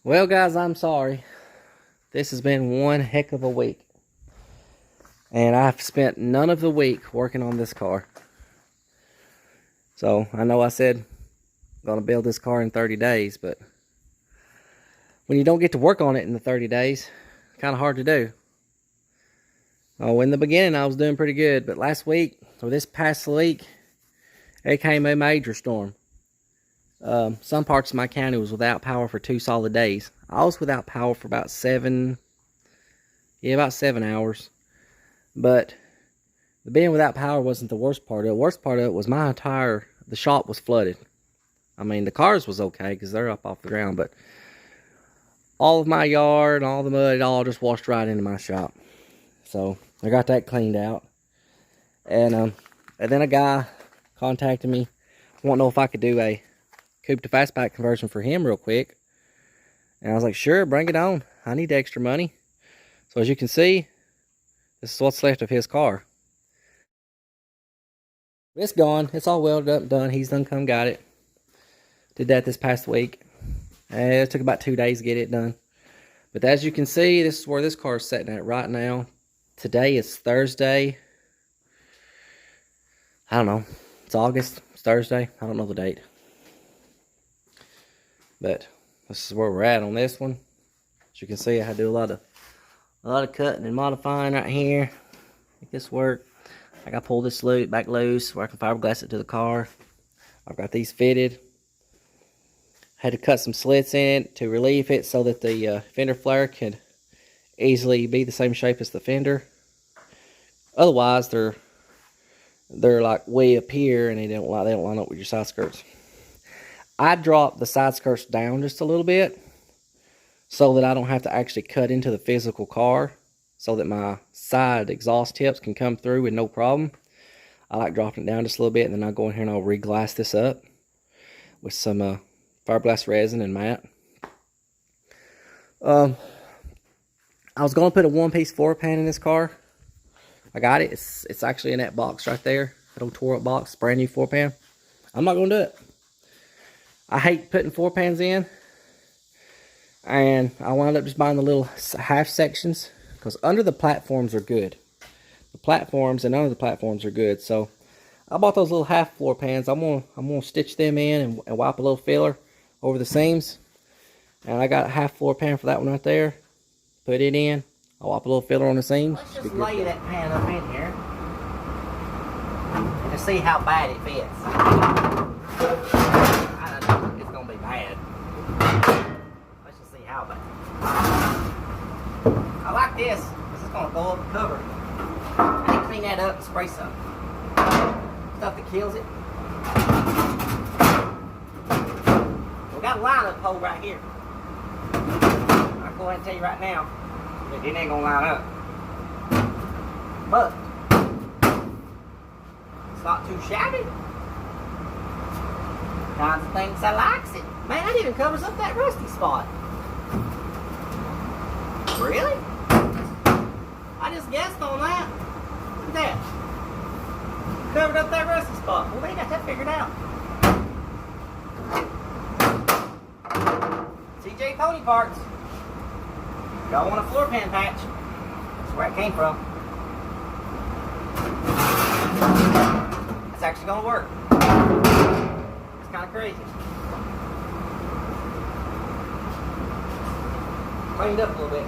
Well, guys, I'm sorry. This has been one heck of a week. And I've spent none of the week working on this car. So, I know I said I'm going to build this car in 30 days, but when you don't get to work on it in the 30 days, it's kind of hard to do. Oh, in the beginning, I was doing pretty good, but last week, or this past week, it came a major storm. Some parts of my county was without power for 2 solid days. I was without power for about 7 hours. But the being without power wasn't the worst part of it. The worst part of it was the shop was flooded. I mean, the cars was okay because they're up off the ground, but all of my yard and all the mud, it all just washed right into my shop. So I got that cleaned out. And then a guy contacted me, wanting to know if I could do a coupe to fastback conversion for him real quick. And I was like, sure, bring it on. I need the extra money. So as you can see, this is what's left of his car. It's gone. It's all welded up and done. He's done come got it. Did that this past week. And it took about 2 days to get it done. But as you can see, this is where this car is sitting at right now. Today is Thursday. I don't know. It's August. It's Thursday. I don't know the date. But this is where we're at on this one. As you can see, I had to do a lot of cutting and modifying right here. Make this work. I got to pull this back loose where I can fiberglass it to the car. I've got these fitted. Had to cut some slits in to relieve it so that the fender flare could easily be the same shape as the fender. Otherwise, they're like way up here and they don't line up with your side skirts. I dropped the side skirts down just a little bit so that I don't have to actually cut into the physical car, so that my side exhaust tips can come through with no problem. I like dropping it down just a little bit, and then I'll go in here and I'll re-glass this up with some Fiberglass resin and matte. I was going to put a one-piece floor pan in this car. I got it. It's actually in that box right there. That old tore-up box, brand new floor pan. I'm not going to do it. I hate putting floor pans in. And I wound up just buying the little half sections, because under the platforms are good. The platforms and under the platforms are good. So I bought those little half floor pans. I'm gonna stitch them in and wipe a little filler over the seams. And I got a half floor pan for that one right there. Put it in. I'll wipe a little filler on the seams. Let's just lay that pan up in here and just see how bad it fits. I don't know, it's gonna be bad. Let's just see how bad. I like this. This is gonna go up the cover. I need to clean that up and spray some stuff that kills it. We got a line-up hole right here. I'll go ahead and tell you right now, it ain't gonna line up. But it's not too shabby. Kinds of things I likes it. Man, that even covers up that rusty spot. Really? I just guessed on that. Look at that. Covered up that rusty spot. Well, they got that figured out. CJ Pony Parts. Y'all want a floor pan patch? That's where it came from. It's actually gonna work. It's kind of crazy. Cleaned up a little bit.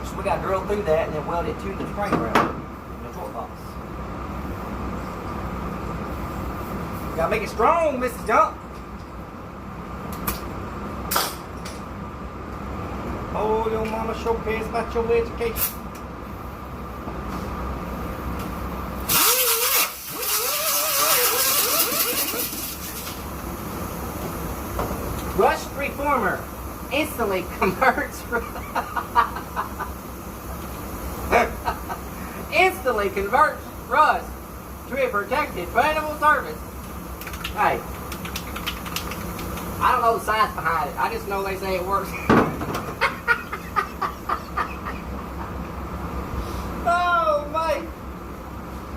So we got to drill through that and then weld it to the spring rail in the torque box. Gotta make it strong, Mrs. Jump. Oh, your mama showcase about your education. Rust reformer instantly converts rust to a protected, paintable surface. Hey, I don't know the science behind it. I just know they say it works. Oh man!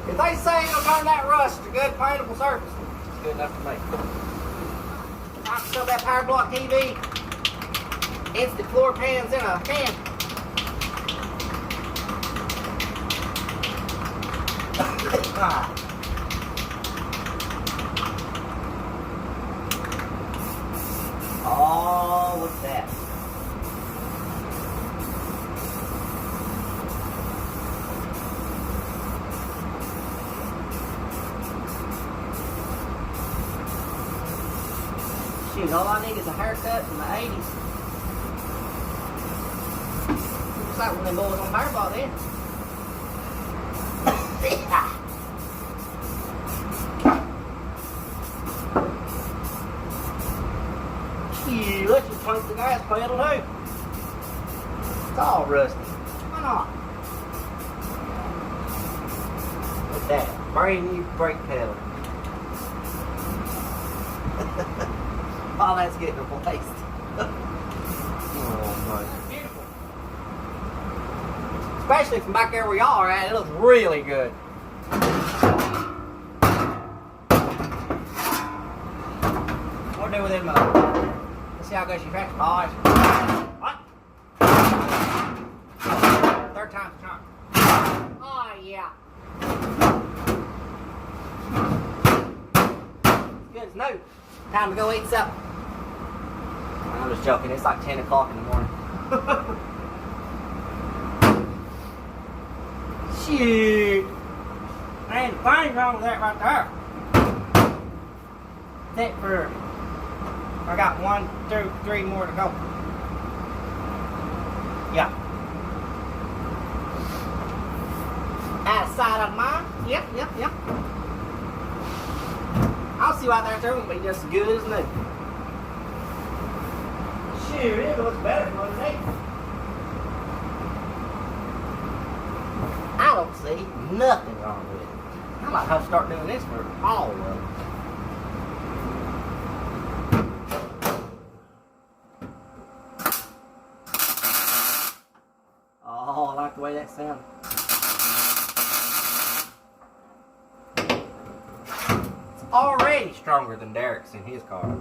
If they say it'll turn that rust to good paintable surface, it's good enough for me. I can sell that power block TV. Instant floor pans in a can. Oh, look at that. Shoot, all I need is a haircut from the 80s. Looks like one of them boys on Fireball then. Let's just clink the gas pedal too. It's all rusty. Why not? Look at that. Brand new brake pedal. All that's getting replaced. Oh my. That's beautiful. Especially from back there where y'all are at, it looks really good. What do we do with them? Let's see how good she tracks polish. What? Third time's the charm. Oh yeah. It's good as new. Time to go eat supper. I'm just joking, it's like 10 o'clock in the morning. Shoot! There ain't a thing wrong with that right there. That's it for... I got 1, 2, 3 more to go. Yeah. Out of sight, out of mind. Yep. I'll see why there won't be just as good as new. Shoot, it looks better than what it is. I don't see nothing wrong with it. I might have to start doing this for all of them. Oh, I like the way that sounds. It's already stronger than Derek's in his car.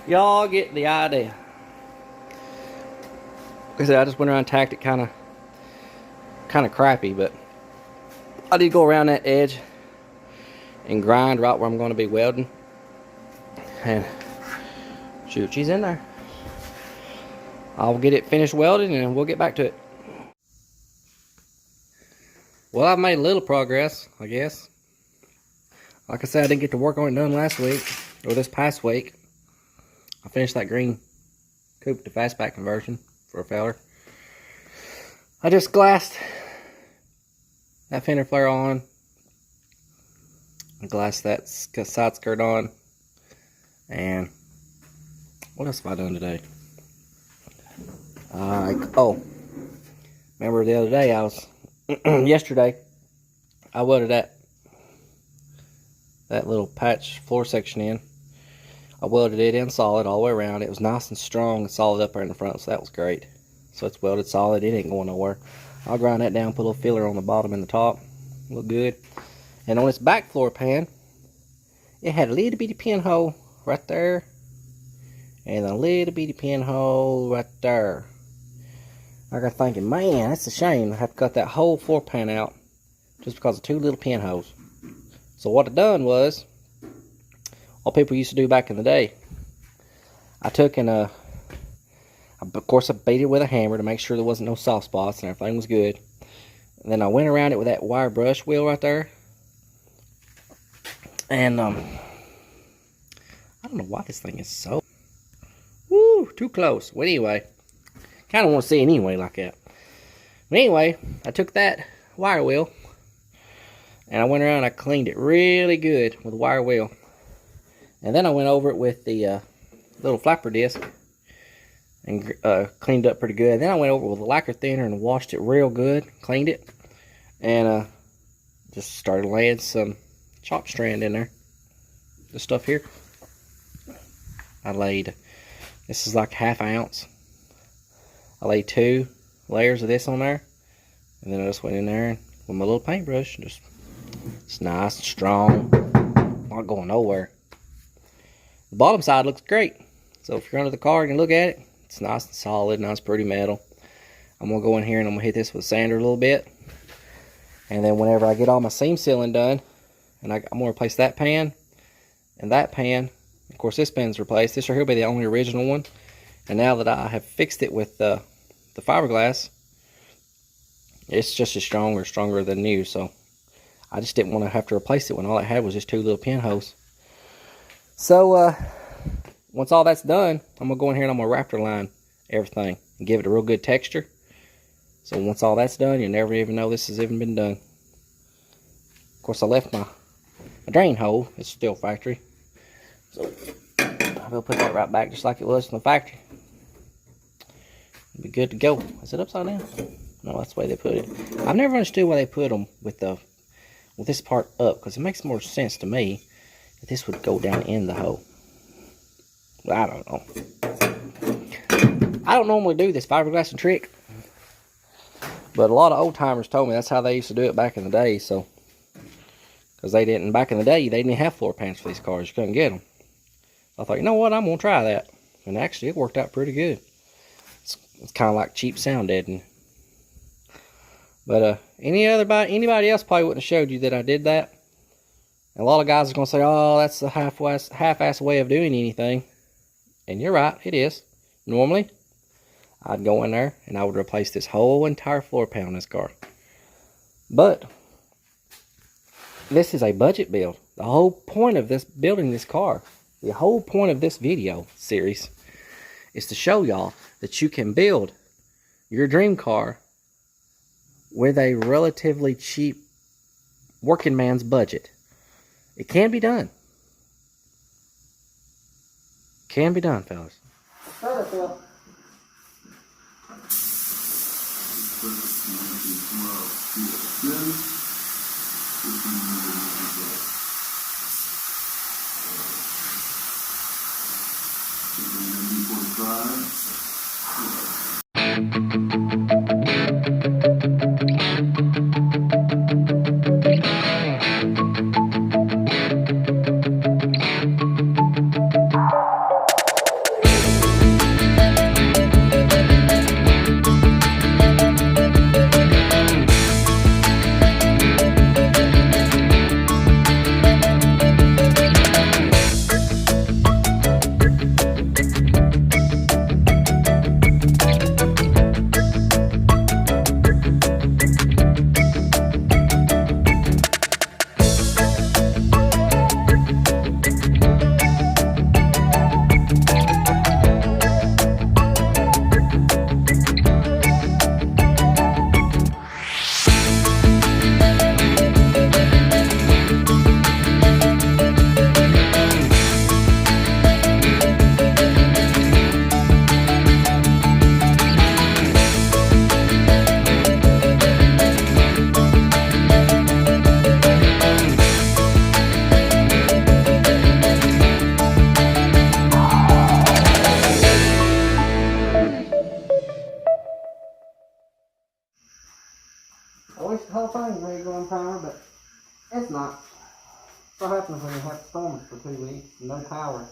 Y'all get the idea. Like I said, I just went around and tacked it kind of crappy, but I did go around that edge and grind right where I'm going to be welding. And shoot, she's in there. I'll get it finished welded and we'll get back to it. Well, I've made a little progress, I guess. Like I said, I didn't get to work on it done last week, or this past week. I finished that green coupe to fastback conversion for a feller. I just glassed that fender flare on. I glassed that side skirt on. And what else have I done today? Oh, remember the other day yesterday, I welded that little patch floor section in. I welded it in solid all the way around. It was nice and strong and solid up there in the front, so that was great. So it's welded solid. It ain't going nowhere. I'll grind that down, put a little filler on the bottom and the top. Look good. And on its back floor pan, it had a little bitty pinhole right there, and a little bitty pinhole right there. I got thinking, man, that's a shame. I have to cut that whole floor pan out just because of 2 little pinholes. So what I done was, what people used to do back in the day, I took and of course I beat it with a hammer to make sure there wasn't no soft spots and everything was good. And then I went around it with that wire brush wheel right there. And I don't know why this thing is so, woo, too close. Well, anyway, kind of want to see it anyway like that. But anyway, I took that wire wheel and I went around and I cleaned it really good with a wire wheel. And then I went over it with the little flapper disc and cleaned up pretty good. And then I went over with a lacquer thinner and washed it real good, cleaned it, and just started laying some chop strand in there. This stuff here, I laid, this is like 1/2 ounce. I laid 2 layers of this on there, and then I just went in there and with my little paintbrush, just, it's nice and strong, not going nowhere. The bottom side looks great. So if you're under the car and you look at it, it's nice and solid, nice pretty metal. I'm going to go in here and I'm going to hit this with a sander a little bit. And then whenever I get all my seam sealing done, and I'm going to replace that pan and that pan. Of course, this pan's replaced. This right here will be the only original one. And now that I have fixed it with the fiberglass, it's just as strong or stronger than new. So I just didn't want to have to replace it when all I had was just 2 little pinholes. So once all that's done, I'm going to go in here and I'm going to raptor line everything and give it a real good texture. So once all that's done, you'll never even know this has even been done. Of course, I left my drain hole. It's still factory. So I will put that right back just like it was from the factory. It'll be good to go. Is it upside down? No, that's the way they put it. I've never understood why they put them with this part up, because it makes more sense to me that this would go down in the hole. I don't know. I don't normally do this fiberglassing trick, but a lot of old timers told me that's how they used to do it back in the day. So, because they didn't, back in the day, they didn't have floor pans for these cars. You couldn't get them. I thought, you know what, I'm gonna try that, and actually, it worked out pretty good. It's kind of like cheap sound deadening. But anybody else probably wouldn't have showed you that I did that. And a lot of guys are gonna say, "Oh, that's a half-ass way of doing anything." And you're right, it is. Normally, I'd go in there and I would replace this whole entire floor pan on this car. But this is a budget build. The whole point of this building this car, the whole point of this video series, is to show y'all that you can build your dream car with a relatively cheap working man's budget. It can be done. Can be done, fellas. It's not. What happens when you have storms for 2 weeks and no power?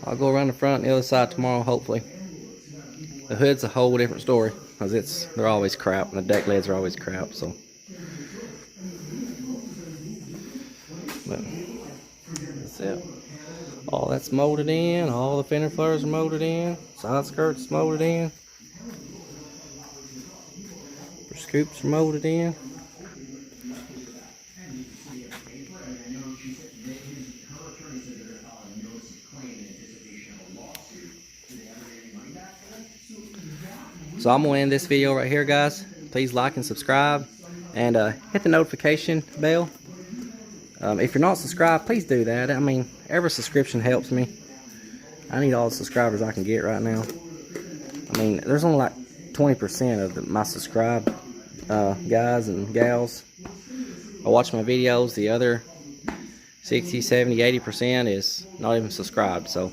I'll go around the front and the other side tomorrow, hopefully. The hood's a whole different story, because they're always crap, and the deck lids are always crap, so. But that's it. All that's molded in, all the fender flares are molded in, side skirts molded in. The scoops are molded in. So I'm gonna end this video right here, guys. Please like and subscribe, and hit the notification bell. If you're not subscribed, please do that. I mean, every subscription helps me. I need all the subscribers I can get right now. I mean, there's only like 20% of my subscribed guys and gals I watch my videos. The other 60, 70, 80% is not even subscribed. So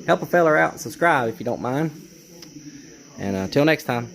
help a feller out and subscribe if you don't mind. And until next time.